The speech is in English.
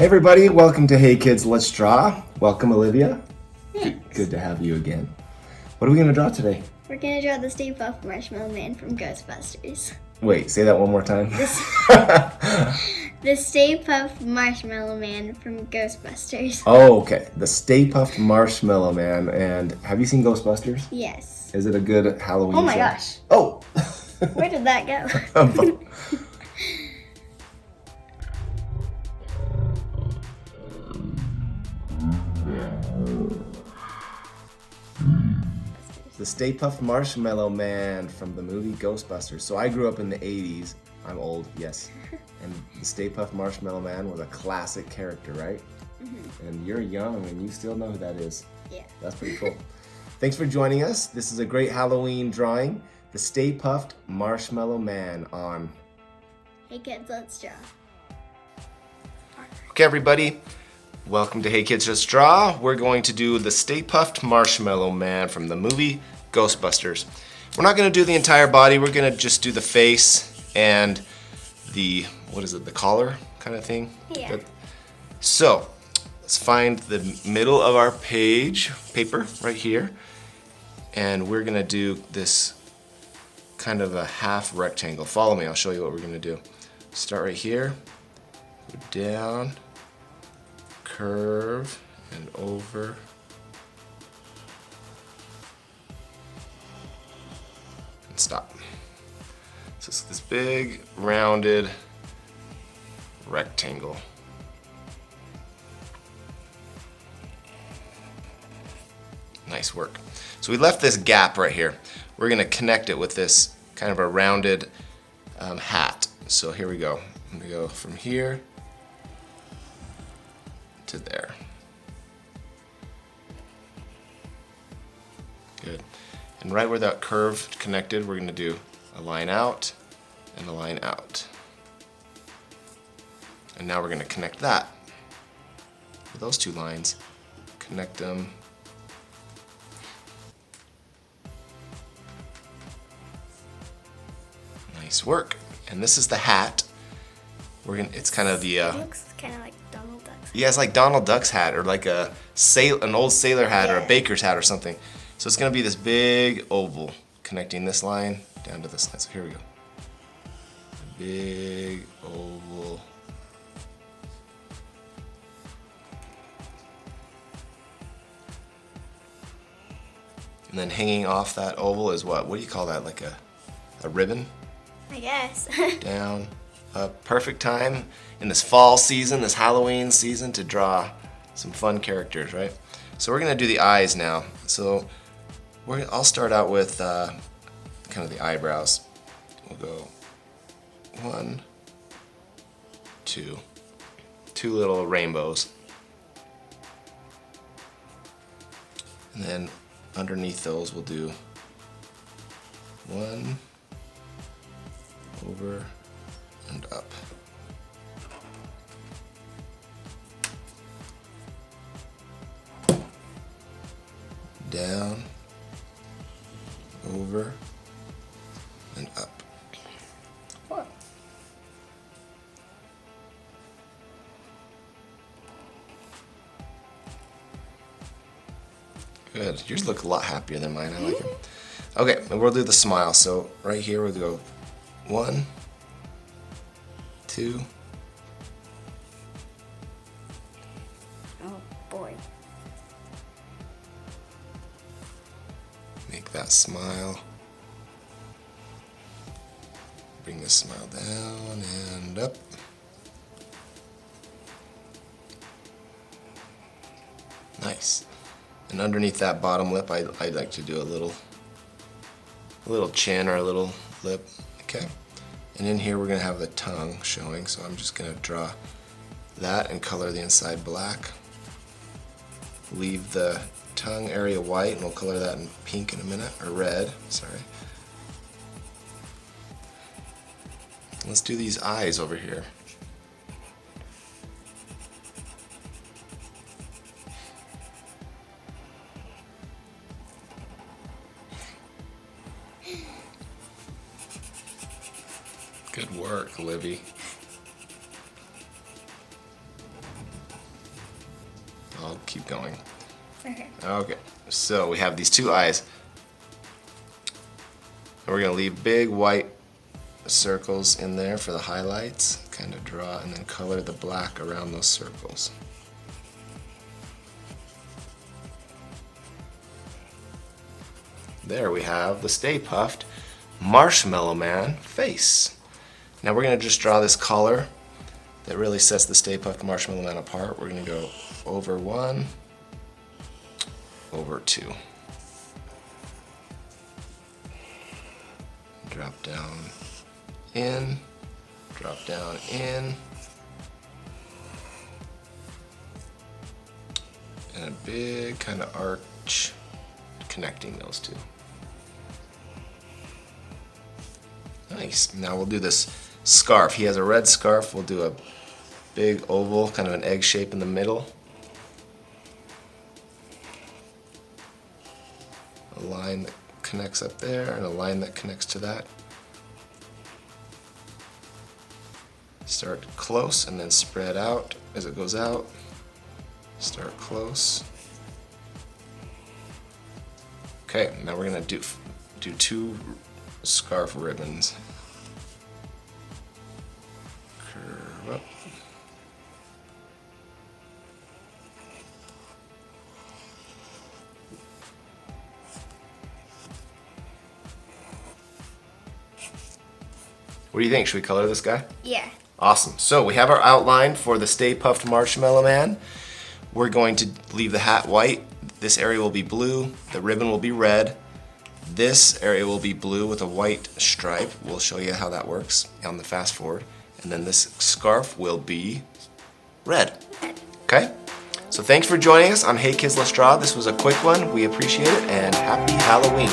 Hey everybody, welcome to Hey Kids, Let's Draw. Welcome, Olivia. Thanks. Good to have you again. What are we going to draw today? We're gonna draw the Stay Puft Marshmallow Man from Ghostbusters. Wait, say that one more time. The Stay Puft Marshmallow Man from Ghostbusters. Oh, okay. The Stay Puft Marshmallow Man. And have you seen Ghostbusters? Yes. Is it a good Halloween Oh my show? gosh. Oh! Where did that go? The Stay Puft Marshmallow Man from the movie Ghostbusters. So I grew up in the 80s. I'm old, yes. And the Stay Puft Marshmallow Man was a classic character, right? Mm-hmm. And you're young and you still know who that is. Yeah. That's pretty cool. Thanks for joining us. This is a great Halloween drawing. The Stay Puft Marshmallow Man on Hey Kids, Let's Draw. Okay, everybody, welcome to Hey Kids Just Draw. We're going to do the Stay Puft Marshmallow Man from the movie Ghostbusters. We're not going to do the entire body. We're going to just do the face and the, the collar kind of thing? Yeah. So, let's find the middle of our paper right here. And we're going to do this kind of a half rectangle. Follow me, I'll show you what we're going to do. Start right here, go down, curve, and over. And stop. So it's this big, rounded rectangle. Nice work. So we left this gap right here. We're going to connect it with this kind of a rounded hat. So here we go. I'm going to go from here to there. Good. And right where that curve connected, we're going to do a line out and a line out. And now we're going to connect that with those two lines. Connect them. Nice work. And this is the hat. It's kind of the It looks kind of like Donald Duck's. yeah, it's like Donald Duck's hat, or like an old sailor hat, or a Yeah. baker's hat or something. So it's gonna be this big oval connecting this line down to this line. So here we go. A big oval. And then hanging off that oval is what? What do you call that? Like a ribbon? I guess. Down, up. Perfect time in this fall season, this Halloween season, to draw some fun characters, right? So we're gonna do the eyes now. So I'll start out with kind of the eyebrows. We'll go 1, 2, 2 little rainbows. And then underneath those we'll do 1, over and up. Down, over, and up. Cool. Good. Yours look a lot happier than mine. I like it. Okay, and we'll do the smile. So right here we'll go 1, 2, Oh boy. make that smile. Bring the smile down and up. Nice. And underneath that bottom lip, I'd like to do a little chin or a little lip. Okay. And in here we're gonna have the tongue showing, so I'm just gonna draw that and color the inside black. Leave the tongue area white, and we'll color that in pink in a minute, or red, sorry. Let's do these eyes over here. Good work, Livy. keep going. Okay. Okay, so we have these two eyes. And we're gonna leave big white circles in there for the highlights. Kind of draw and then color the black around those circles. There we have the Stay Puft Marshmallow Man face. Now we're gonna just draw this color that really sets the Stay Puft Marshmallow Man apart. We're gonna go over 1, over 2. Drop down in, drop down in, and a big kind of arch connecting those two. Nice. Now we'll do this scarf. He has a red scarf. We'll do a big oval, kind of an egg shape in the middle. A line that connects up there and a line that connects to that. Start close and then spread out as it goes out. Start close. Okay, now we're gonna do 2 scarf ribbons. Curve up. What do you think? Should we color this guy? Yeah. Awesome. So we have our outline for the Stay Puft Marshmallow Man. We're going to leave the hat white. This area will be blue. The ribbon will be red. This area will be blue with a white stripe. We'll show you how that works on the fast forward. And then this scarf will be red. Okay? So thanks for joining us on Hey Kids Let's Draw. This was a quick one. We appreciate it, and happy Halloween.